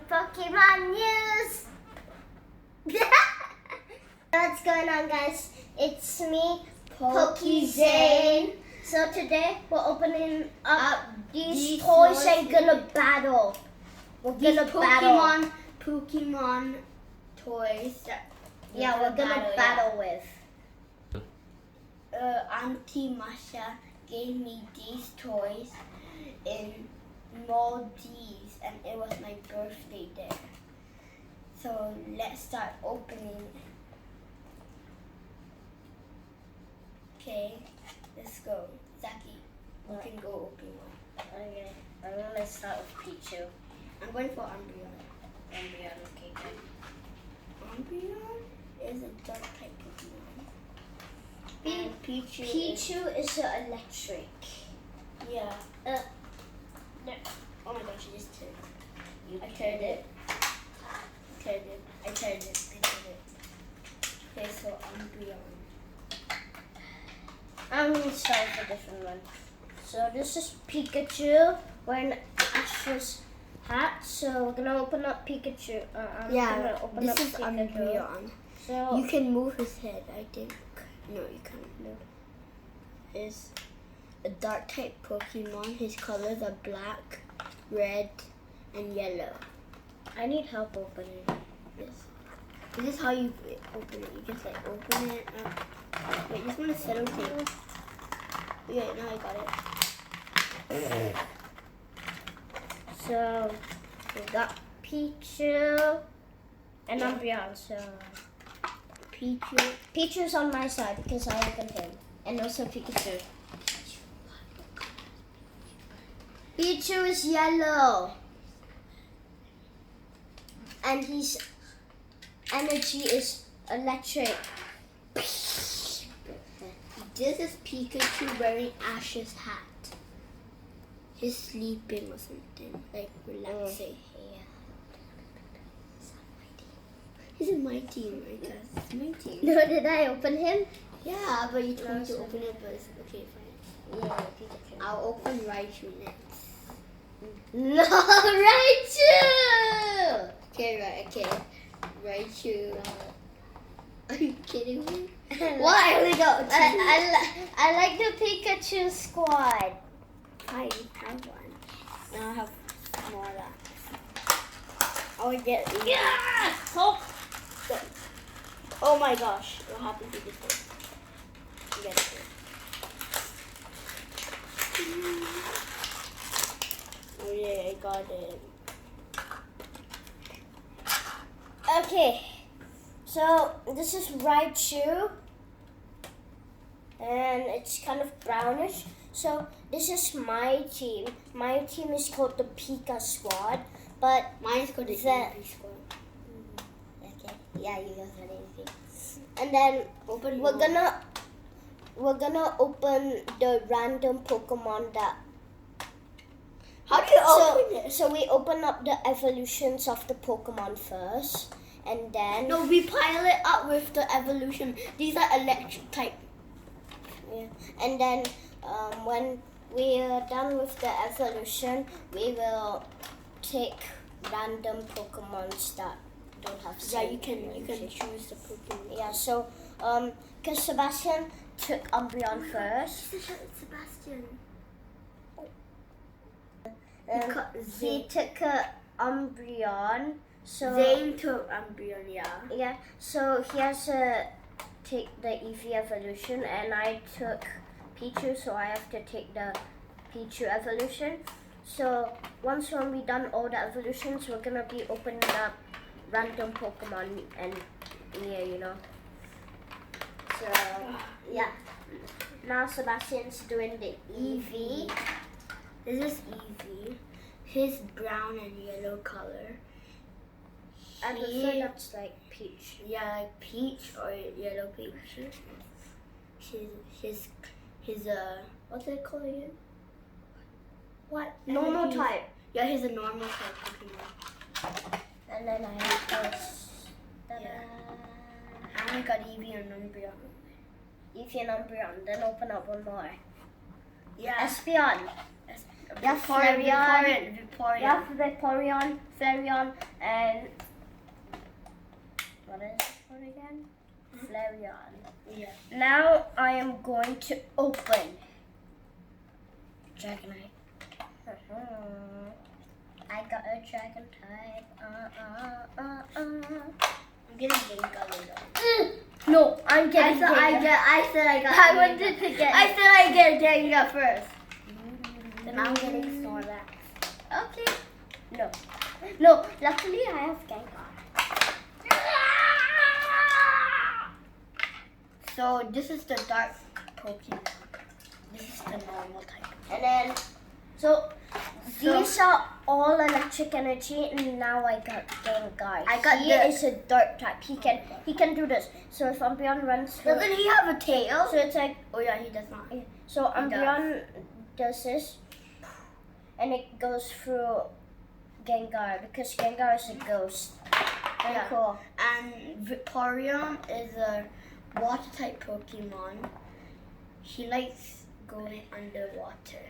Pokemon news. What's going on, guys? It's me, Pokezak. So today we're opening up these toys and gonna battle. We're gonna battle Pokemon toys that we're gonna battle with. Auntie Masha gave me these toys in Maldives, and it was my birthday there. So let's start opening. Okay, let's go. Zaki, you can go open one. Okay, I'm gonna start with Pichu. I'm going for Umbreon. Okay, good. Umbreon is a dark type Pokemon. Pichu is electric. Yeah. No. Oh my gosh, you just turned. I turned it. I turned it. Okay, so Umbreon. I'm gonna start with a different one. So this is Pikachu wearing Ash's hat. So we're gonna open up Pikachu. This is Umbreon. So you can move his head, I think. No, you can't. No. It's a dark type Pokemon. His colors are black, red, and yellow. I need help opening this. This is how you open it. You just like open it up. Wait, just want to settle things. Yeah, now I got it. So we got Pichu and Umbreon. So Pichu's on my side because I opened him, and also Pikachu. Pichu is yellow, and his energy is electric. This is Pikachu wearing Ash's hat. He's sleeping or something, like relaxing. He's in my team, right guys? It's my team. No, did I open him? Yeah, but you told me to open it, but it's okay, fine. Yeah, Pikachu. I'll open Raichu next. No, Raichu! Okay. Raichu. Are you kidding me? Why? We got two. I like the Pikachu squad. I have one. Now I have smaller. I will get Oh my gosh, what happened to this one? Get it. Oh yeah, I got it. Okay, so this is Raichu, and it's kind of brownish. So this is my team. My team is called the Pika Squad, but mine is called the Eevee Squad. Okay, yeah, you guys are easy. And then we're gonna open the random Pokemon that. How do you open it? So we open up the evolutions of the Pokemon first, and then no, we pile it up with the evolution. These are electric type. Yeah, and then when we are done with the evolution, we will take random Pokemons that don't have. Yeah, you can choose the Pokemon. Yeah, so because Sebastian took Umbreon first. Sebastian. He took Umbreon. So Zane took Umbreon, yeah. Yeah, so he has to take the Eevee evolution, and I took Pichu, so I have to take the Pichu evolution. So once when we done all the evolutions, we're gonna be opening up random Pokemon and you know. So yeah. Now Sebastian's doing the Eevee. This is Eevee. His brown and yellow color. I prefer that's like peach. Yeah, like peach or yellow peach. His what's it called again? What? Normal type. Yeah, he's a normal type Pokemon. And then I have this. Yeah. I only got Eevee and Umbreon. Eevee and Umbreon. Then open up one more. Yeah. Espeon. Yes, Vaporeon. Yes, Vaporeon, Flareon, and what is this one again? Flareon. Yeah. Now I am going to open Dragonite. I got a Dragon type. I'm getting Gengar though. No, I'm getting Gengar. I said I got. I wanted to get. I said I get Gengar first. Then I'm getting Snorlax. Okay. No. Luckily, I have Gengar. So this is the dark Pokemon. This is the normal type. And then, so these are all electric energy, and now I got Gengar. He is a dark type. He can do this. So if Umbreon runs through, Doesn't he have a tail? so it's like, Oh yeah, he does not. so Umbreon does this, and it goes through Gengar because Gengar is a ghost. Very cool. And Vaporeon is a water type Pokemon. He likes going underwater.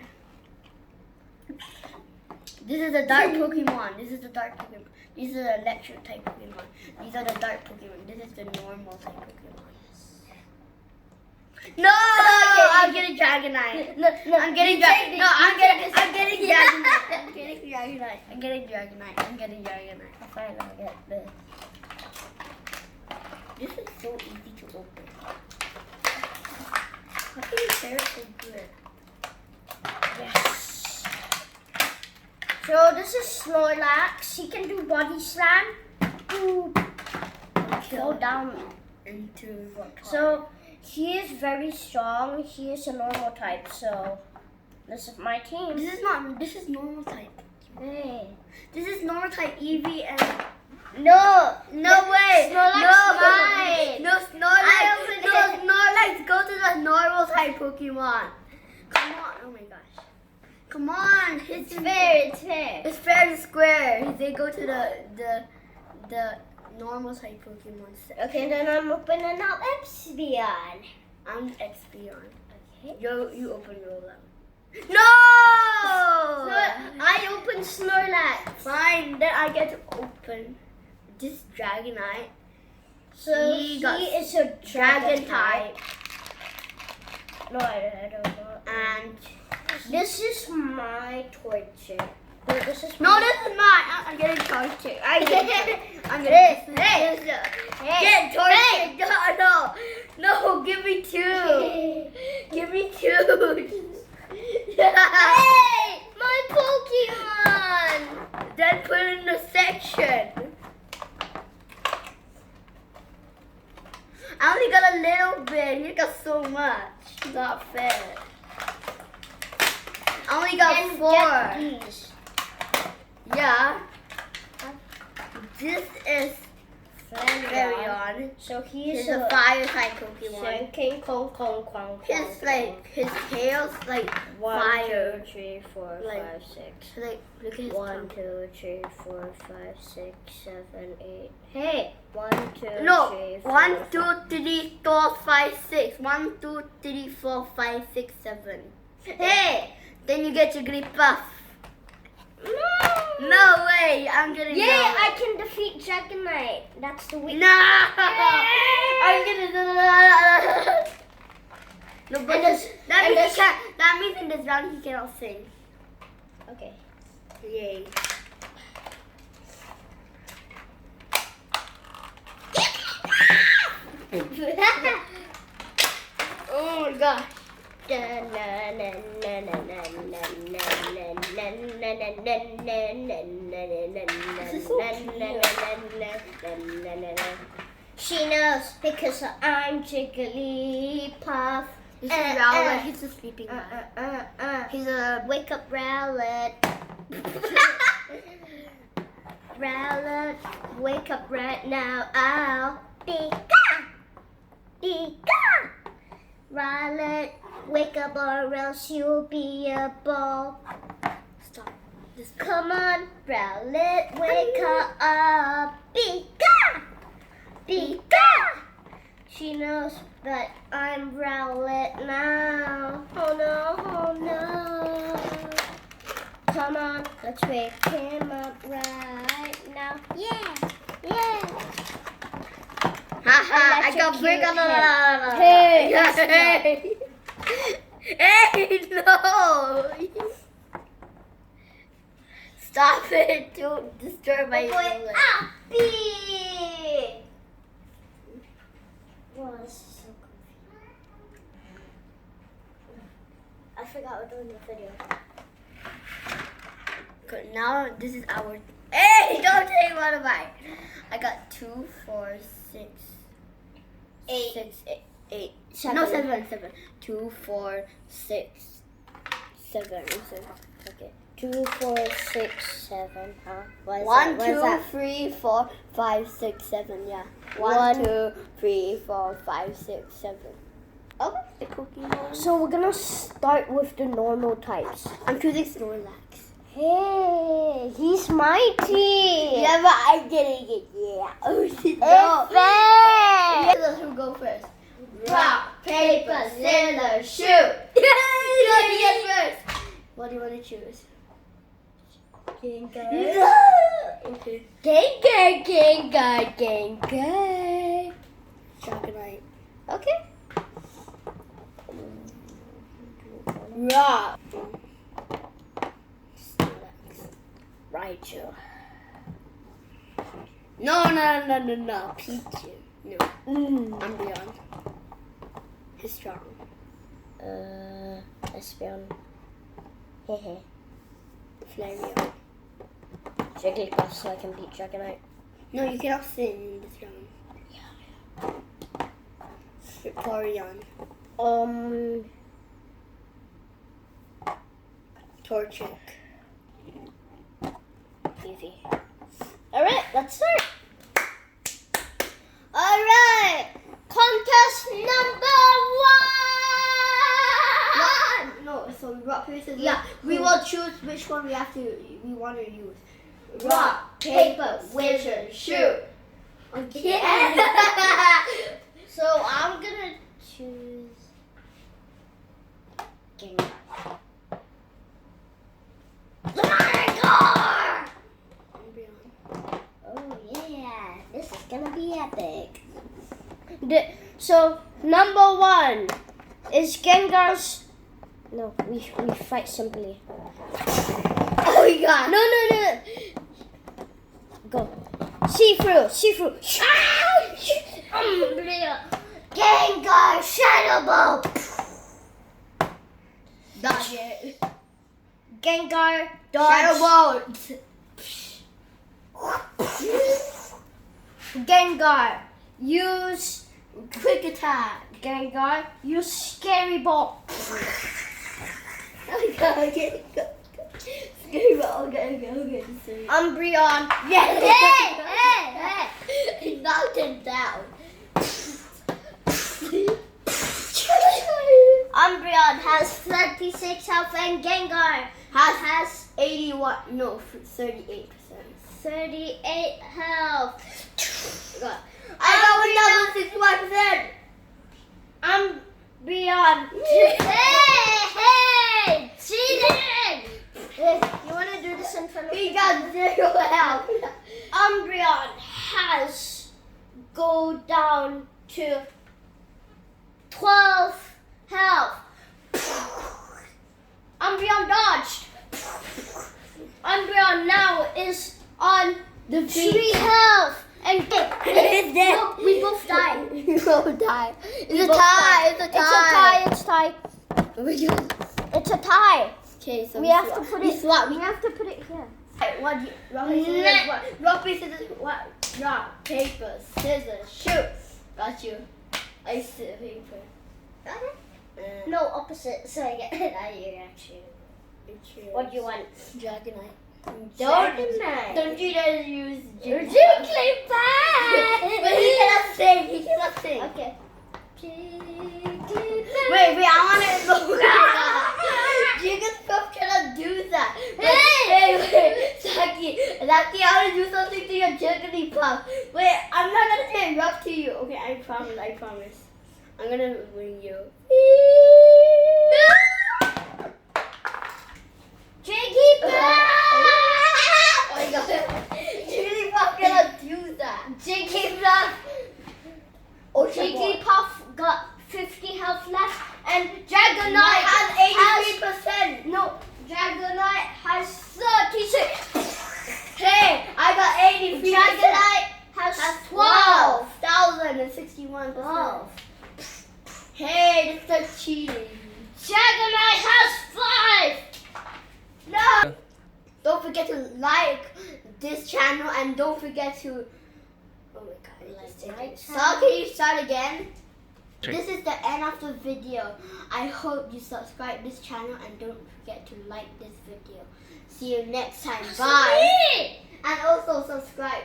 This is a dark Pokemon. These are the electric type Pokemon. These are the dark Pokemon. This is the normal type Pokemon. No! Okay. I'm getting Dragonite. No, I'm getting Dragonite. No, I'm getting Dragonite. I'm getting Dragonite. I'm getting Dragonite. I'm getting Dragonite. Fine, I'll get this. This is so easy to open. How can you share it so good? Yes. So this is Snorlax. He can do body slam. Ooh. Go down. Into what part? So he is very strong. He is a normal type. So this is my team. This is not. This is normal type. Hey. This is normal type Eevee and. No way! Snorlax mine. No Snorlax! No Snorlax! Go to the normal type Pokemon. Come on! Oh my gosh! Come on! It's fair. It's fair. It's fair and square. They go to the normal type Pokemon. Okay, then I'm opening up Epsilon. I'm Expion. Okay. You open Roll. No! So I open Snorlax. Fine, then I get to open this Dragonite. So He he got is a Dragon type. No, I don't know. And This is my torture. No, this is no, this is mine. I'm getting tortured. I'm getting Hey. get tortured. No, give me two. Give me two. Hey, my Pokemon! Then put it in the section. I only got a little bit. You got so much. Not fair. I only got Then 4. get these. Yeah. This is Flareon. So he He's is a fire type Pokemon. King Kong Kong Kong. His tail's like 1, fire. 2, 3, 4, Like- 5, 6. Like look at his 1, tongue. 2, 3, 4, 5, 6, 7, 8. Hey! 1, 2, No, 3, 4, 1, 2, 3, 4, 5, 6. 1, 2, 3, 4, 5, 6, 7. Hey! Then you get your grip buff. No way! I'm getting Yeah, no. I can defeat Dragonite. That's the weakness. No! I'm gonna. No, but that means in this round he cannot sing. Okay. Yay! Oh my gosh! She knows because I'm Jigglypuff. This is Rowlet. He's a sleeping man. He's a Wake up, Rowlet. Rowlet, wake up right now. Ow. Pika! Pika! Rowlet, wake up or else you'll be a ball. stop. This Come on, Rowlet, wake up. Pika! Pika! She knows that I'm Rowlet now. Oh no, oh no. Come on, let's wake him up right now. Yeah, yeah. Haha, I got brick on the. Hey, Hey, no! Stop it! Don't disturb my roller. Happy! Oh, this is so confusing. I forgot we're doing the video. Good, now this is our. Hey, don't take one of mine. I got 2, 4, 6, 8. 8. Seven. No, 7. 2, 4, 6, 7. Okay. 2, 4, 6, 7. Huh? What is 1, that? 2, 3, 4, 5, 6, 7. Yeah. 1, One. 2, 3, 4, 5, 6, 7. Oh, the cookie one. So we're gonna start with the normal types. I'm choosing Snorlax. Hey, he's mighty. Yeah, but I'm getting it. Yeah. Oh, shit. No. No. It's Let's who go first. Rock, paper, scissors, shoot. You got to get first. What do you want to choose? Gengar. Okay. Gengar. Dragonite. Okay. Rock. Snorlax. Raichu. No. Pichu. No. Umbreon. He's strong. Espeon. Hehe. Flareon. Jigglypuff so I can beat Dragonite. No, you cannot sit in this round. Vaporeon. Torchic. Easy. Alright, let's start. Alright! Contest number 1! No, so rock, paper, scissors. Yeah. We will choose which one we want to use. Rock, paper, scissors, shoot. Okay. So I'm gonna choose Gengar. Oh yeah, this is gonna be epic. So number 1 is Gengar's. No, we fight simply. Oh my god. No. Go. See through. Gengar Shadow Ball. Dodge it. Gengar dodge. Shadow Ball. Gengar use Quick attack. Gengar use Scary Ball. Okay. Scary Ball. Okay. Sorry. Umbreon. Hey! He knocked him down. Umbreon has 36 health and Gengar has 81. No, 38%. 38 health. I got another 61%. Umbreon. Hey! Cheating! You want to do this in front of He got 0 health. Umbreon has go down to 12 health. Umbreon dodged. Umbreon now is on The 3 health. And It's dead. no, we both died. You both die. It's We a both tie. died. It's a tie. It's a tie. Oh my god. It's a tie. Okay, so We have to put we it. swap. We have to put it here. What? Rock, paper, scissors, what? Rock, paper, scissors, what? Rock, paper, scissors, shoot. Got you. I sit paper. No, opposite. So I get it out of your actually. What do you want? Dragonite. Dragonite. Don't you guys use Jigglypuff. But he cannot sing. He cannot sing. Okay. Wait, I want to. Jigglypuff cannot do that. Wait, Saki, I want to do something to your Jigglypuff. Wait, I'm not gonna say rough to you. Okay, I promise. I'm gonna bring you. Jigglypuff. cheating. Dragonite has 5! No! Don't forget to like this channel and don't forget to... Oh my god. Like my So channel. can you start again? Sure. This is the end of the video. I hope you subscribe this channel and don't forget to like this video. See you next time. Bye! And also subscribe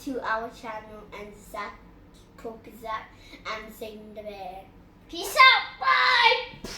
to our channel and Zach, Pokezak and Sing the Bear. Peace out. Bye.